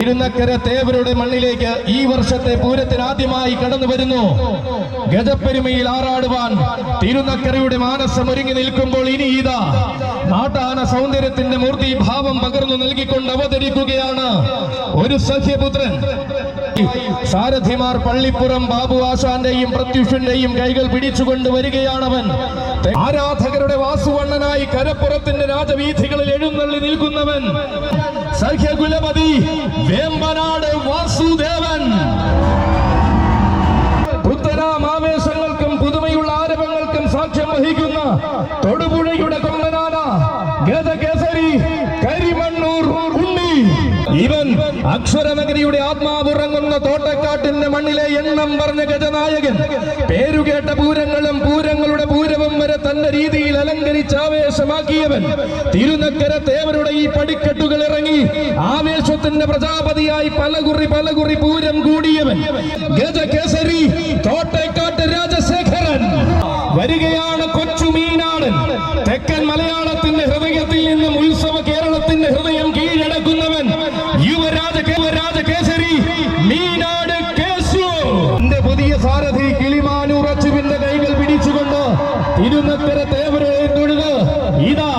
തിരുനക്കര തേവരുടെ മണ്ണിലേക്ക് ഈ വർഷത്തെ പൂരത്തിന് ആദ്യമായി കടന്നു വരുന്നു. ഗജപ്പെരുമയിൽ ആറാടുവാൻ തിരുനക്കരയുടെ മാനസം ഒരുങ്ങി നിൽക്കുമ്പോൾ ഇനി ഇതാ നാട്ടാന സൗന്ദര്യത്തിന്റെ മൂർത്തി ഭാവം പകർന്നു നൽകിക്കൊണ്ട് അവതരിക്കുകയാണ് ഒരു സഖ്യപുത്രൻ. സാരഥിമാർ പള്ളിപ്പുറം ബാബു ആശാന്റെയും പ്രത്യുഷന്റെയും കൈകൾ പിടിച്ചുകൊണ്ട് വരികയാണവൻ. ആരാധകരുടെ വാസുവണ്ണനായി കരപ്പുറത്തിന്റെ രാജവീഥികളിൽ എഴുന്നള്ളി നിൽക്കുന്നവൻ സഖ്യകുലപതി വേമ്പനാട് വാസുദേവൻ. പുത്തനാം ആവേശങ്ങൾക്കും പുതുമയുള്ള ആരവങ്ങൾക്കും സാക്ഷ്യം വഹിക്കുന്ന തൊടുപുഴയുടെ കൊമ്പനാന ഗജകേസരി കരിമണ്ണൂർ ഉണ്ണി. ഇവൻ അക്ഷരനഗരിയുടെ ആത്മാവുറങ്ങുന്ന തോട്ടക്കാട്ടിന്റെ മണ്ണിലെ എണ്ണം പറഞ്ഞ ഗജനായകൻ. പേരുകേട്ട പൂരങ്ങളും പൂരങ്ങളുടെ പൂരവും വരെ തന്റെ രീതിയിൽ അലങ്കരിച്ച് ആവേശമാക്കിയവൻ. തിരുനക്കര തേവരുടെ ഈ പടിക്കെട്ടുകൾ ഇറങ്ങി ആവേശത്തിന്റെ പ്രജാപതിയായി പലകുറി പൂരം കൂടിയവൻ ഗജകേസരി തോട്ടക്കാട്ട് രാജശേഖരൻ. വരികയാണ് കൊച്ചു മീനാടൻ. തെക്കൻ മലയാളത്തിന്റെ ഹൃദയത്തിൽ നിന്നും ഉത്സവ കേരളത്തിന്റെ ഹൃദയം കീഴടക്കുന്നവൻ യുവരാജകേസരി മീനാട് കേശു. എന്റെ പുതിയ സാരഥി കിളിമാനൂർ അച്ചുവിന്റെ കൈകൾ പിടിച്ചുകൊണ്ട് തിരുനക്കര തേവരെ തൊഴുത് ഇതാ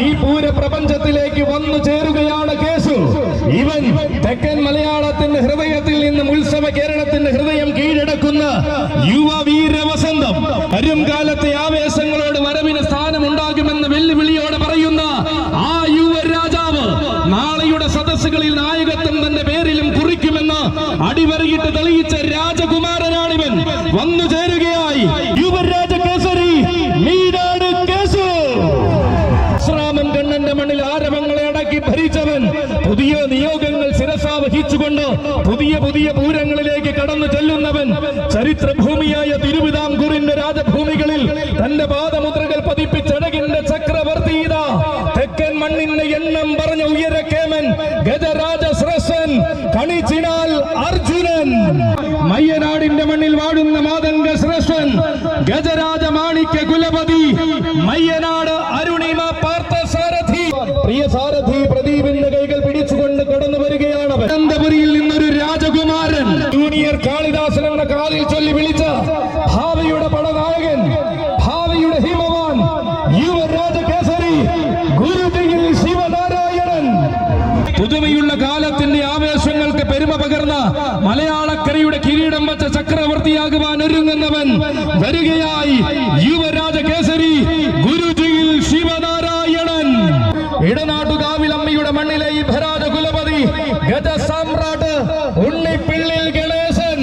ഈ പൂരപ്രപഞ്ചത്തിലേക്ക് വന്നു ചേരുകയാണ് കേശു. ഇവൻ തെക്കൻ മലയാളത്തിന്റെ ഹൃദയത്തിൽ നിന്നും ഉത്സവ കേരളത്തിന്റെ ഹൃദയം കീഴടക്കുന്ന യുവവീരവസന്തം. വരും കാലത്തെ ആവേശങ്ങളോട് വരവിന് സ്ഥാനമുണ്ടാകുമെന്ന് വെല്ലുവിളിയോടെ പറയുന്ന ആ യുവരാജാവ് നാളെയുടെ സദസ്സുകളിൽ നായകത്വം തന്റെ പേരിലും കുറിക്കുമെന്ന് അടിവരയിട്ട് തെളിയിച്ച രാജകുമാരനാണിവൻ. വന്നു ചേരുകയായി യുവരാജകേസരി മീനാട് കേശു. ശ്രാമൻ കണ്ണന്റെ മണ്ണിൽ ആരവങ്ങളെ അടക്കി ഭരിച്ചവൻ. പുതിയ നിയോഗങ്ങൾ ശിരസാ വഹിച്ചുകൊണ്ട് പുതിയ പൂരങ്ങളിലേക്ക് കടന്നു ചെല്ലുന്നവൻ. ചരിത്രഭൂമിയായ തിരുവിതാംകൂറിന്റെ രാജഭൂമികളിൽ തന്റെ പാദമുദ്രകൾ പതിപ്പിച്ചടകിന്റെ ചക്രവർത്തി ഇതാ തെക്കൻ മണ്ണിന്റെ എണ്ണം പറഞ്ഞ ഉയരക്കേമൻ ഗജരാജശ്രേഷ്ഠൻ കണിച്ചിനാൽ അർജുനൻ. മയ്യനാടിന്റെ മണ്ണിൽ വാഴുന്ന മാതംഗ ശ്രേഷ്ഠൻ ഗജരാജ മാണിക്യ കുലപതി മയ്യനാട് അരുണിമ പാർത്ഥ സാരഥി. പ്രിയ സാരഥി പ്രദീപിന്റെ കൈകൾ പിടിച്ചുകൊണ്ട് കടന്നു വരികയാണ്. അനന്തപുരിയിൽ നിന്നൊരു രാജകുമാരൻ ജൂനിയർ കാളിദാസൻ എന്ന കാലിൽ ചൊല്ലി വിളിച്ച ഭാവിയുടെ പടനായകൻ, ഭാവിയുടെ ഹിമവാൻ യുവരാജകേസരി ഗുരുതിയിൽ ശിവനാരായണൻ. പുതുമയുള്ള കാലത്തിന്റെ ആവേശങ്ങൾക്ക് പെരുമ പകർന്ന മലയാളക്കരയുടെ കിരീടം വച്ച ചക്രവർത്തിയാകുവാൻ ഒരുങ്ങുന്നവൻ വരികയായി യുവരാജകേസരി ഗുരുജിയിൽ ശിവനാരായണൻ. ഇടനാട്ടുകാവിലമ്മയുടെ മണ്ണിലെ ഈ ഭരാജകുലപതി ഗജസാമ്രാട്ട് ഉണ്ണിപ്പിള്ളിൽ ഗണേശൻ.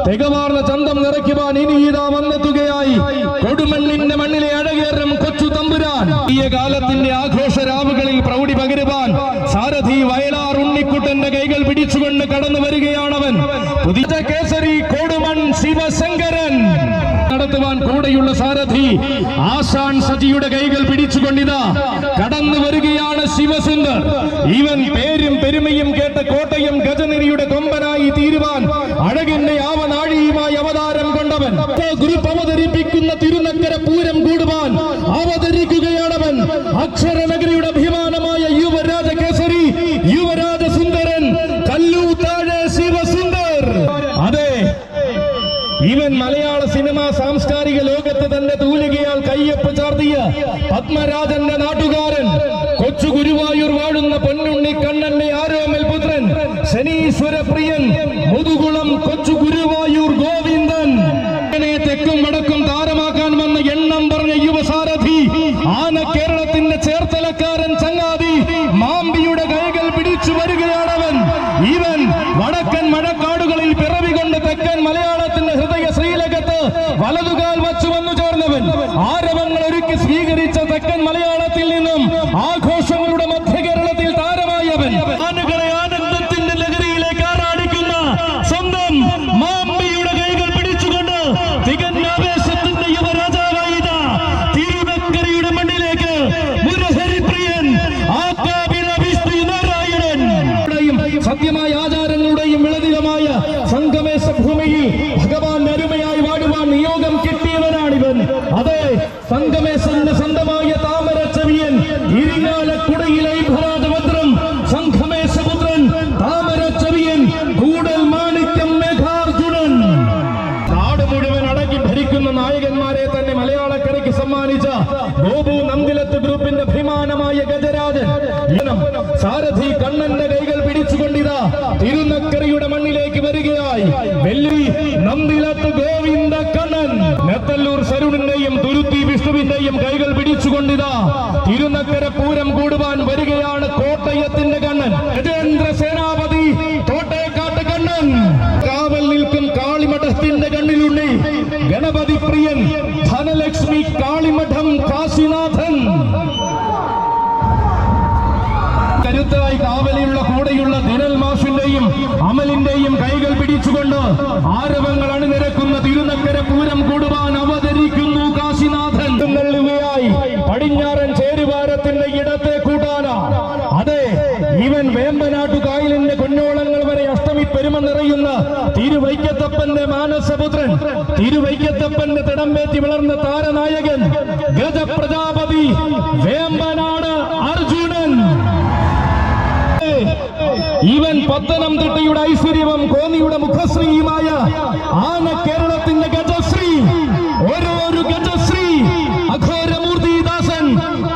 തികവാർന്ന ചന്തം നിറയ്ക്കുവാൻ ഇനി ഇതാ വന്നെത്തുകയായി കൊടുമണ്ണിന്റെ മണ്ണിലെ അഴകേറും കൊച്ചു തമ്പുരാൻ. ഈ കാലത്തിന്റെ ആഘോഷരാവുകളിൽ പ്രൗഢി പകരുവാൻ സാരഥി വയലാർ ഉണ്ണിക്കുട്ടന്റെ കൈകൾ പിടിച്ചുകൊണ്ട് കടന്നു വരികയാണവൻ. പുതിയ കേസരി കൊടുമൺ ശിവശങ്കരൻ നടത്തുവാൻ കൂടെയുള്ള സാരഥി ആശാൻ സജിയുടെ കൈകൾ പിടിച്ചുകൊണ്ടിതാ കടന്നു വരികയാണ് ശിവസുന്ദർ. ഇവൻ പേരും പെരുമയും കേട്ട കോട്ടയം ഗജനിരിയുടെ കൊമ്പനായി തീരുവാൻ അഴകിന്റെ ആവനാഴിയുമായി അവതാരം കൊണ്ടവൻ. ഗ്രൂപ്പ് അവതരിപ്പിക്കുന്ന തിരുനക്കര പൂരം കൂടുവാൻ അവതരിക്കുകയാണവൻ. അക്ഷരനഗരിയുടെ അഭിമാനമായ യുവരാജകേസരി യുവരാജസുന്ദരൻ കല്ലൂത്താഴെ ശിവസുന്ദർ. അതെ, ഇവൻ മലയാള സിനിമാ സാംസ്കാരിക ലോകത്ത് തന്റെ തൂലികയാൽ കയ്യൊപ്പ് ചാർത്തിയ പത്മരാജന്റെ നാട്ടുകാരൻ. കൊച്ചു ഗുരുവായൂർ വാഴുന്ന പൊന്നുണ്ണി കണ്ണന്റെ ആരോമൽ പുത്രൻ ശനീശ്വര പ്രിയൻ മുതുകുളം കൊച്ചു ഗുരുവായൂർ ഗോവിന്ദൻ. തെക്കും വടക്കും താരമാക്കാൻ വന്ന എണ്ണം പറഞ്ഞ യുവസാരഥി ആന കേരളത്തിന്റെ ചേർത്തലക്കാരൻ ചങ്ങാതി മാമ്പിയുടെ കൈകൾ പിടിച്ചു വരികയാണവൻ. ഇവൻ വടക്കൻ മഴക്കാടുകളിൽ പിറവികൊണ്ട് തെക്കൻ മലയാളത്തിന്റെ ഹൃദയ ശ്രീലകത്ത് വലതുകാൽ വച്ചു വന്നു ചേർന്നവൻ. ആരവങ്ങൾ ഒരുക്കി സ്വീകരിച്ച തെക്കൻ മലയാളത്തിൽ നിന്നും ആഘോഷങ്ങളുടെ മധ്യ കേരളത്തിൽ താരമായവൻ. ആനകളെ ആനന്ദത്തിന്റെ ലഹരിയിലേക്ക് ആറാടിക്കുന്ന സ്വന്തം മാമ്പിയുടെ കൈകൾ പിടിച്ചുകൊണ്ട് തികഞ്ഞ ആവേശത്തിന്റെ യുവരാജാവായി തിരുനക്കരയുടെ മണ്ണിലേക്ക് മുരഹരിപ്രിയൻ ആകാവില വിഷ്ണു നാരായണൻ. സത്യമായ സാരഥി കണ്ണന്റെ കൈകൾ പിടിച്ചുകൊണ്ടിതാ തിരുനക്കരയുടെ മണ്ണിലേക്ക് വരികയായി. വെല്ലി നന്ദിലത്ത് ഗോവിന്ദ കണ്ണൻ നെത്തല്ലൂർ സരുണിന്റെയും തുരുത്തി വിഷ്ണുവിന്റെയും കൈകൾ പിടിച്ചുകൊണ്ടിതാ തിരുനക്കര പൂരം കൂടുവാൻ വരികയാണ് കോട്ടയത്തിന്റെ കണ്ണൻ. ഗജേന്ദ്ര സേനാപതി തോട്ടേക്കാട്ട് കണ്ണൻ. കാവൽ നിൽക്കും കാളിമഠത്തിന്റെ കണ്ണിലുണ്ണി ഗണപതി പ്രിയൻ ധനലക്ഷ്മി കാളിമഠം കാശിനാഥൻ. കരുത്തായി കാവലിയുള്ള കൂടെയുള്ള ദിനൽ മാഷിന്റെയും അമലിന്റെയും കൈകൾ പിടിച്ചുകൊണ്ട് ആരവങ്ങൾ അണിനിരക്കുന്ന തിരുനക്കര പൂരം കൂടുവാൻ അവതരിക്കുന്നു കാശിനാഥൻ. പടിഞ്ഞാറൻ ചേരുവാരത്തിന്റെ ഇടത്തെ കൂട്ടാന. അതെ, ഇവൻ വേമ്പനാട്ടു കായലിന്റെ കൊഞ്ഞോളങ്ങൾ വരെ അഷ്ടമി പെരുമ നിറയുന്ന തിരുവൈക്കത്തപ്പന്റെ മാനസപുത്രൻ, തിരുവൈക്കത്തപ്പന്റെ തിടമ്പേറ്റി വളർന്ന താരനായകൻ ഗജപ്രജാപതി വേമ്പനാട് അർജുനൻ. ഇവൻ പത്തനംതിട്ടയുടെ ഐശ്വര്യവും കോന്നിയുടെ മുഖശ്രീയുമായ ആന കേരളത്തിന്റെ ഗജശ്രീ, ഓരോരു ഗജശ്രീ അഘോരമൂർത്തിദാസൻ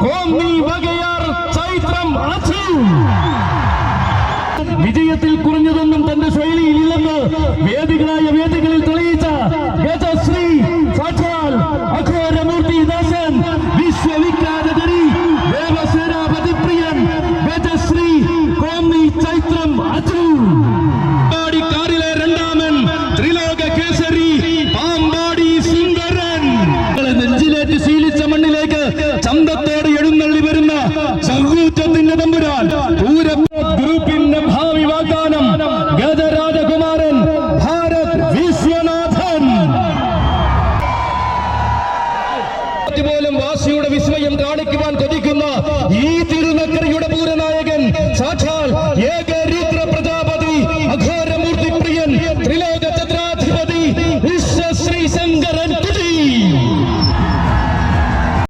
കോന്നി വകയാർ ചൈത്രം അച്ചു. വിജയത്തിൽ കുറഞ്ഞതൊന്നും തന്റെ ശൈലിയിൽ ഇല്ലെന്ന് വേദികളായി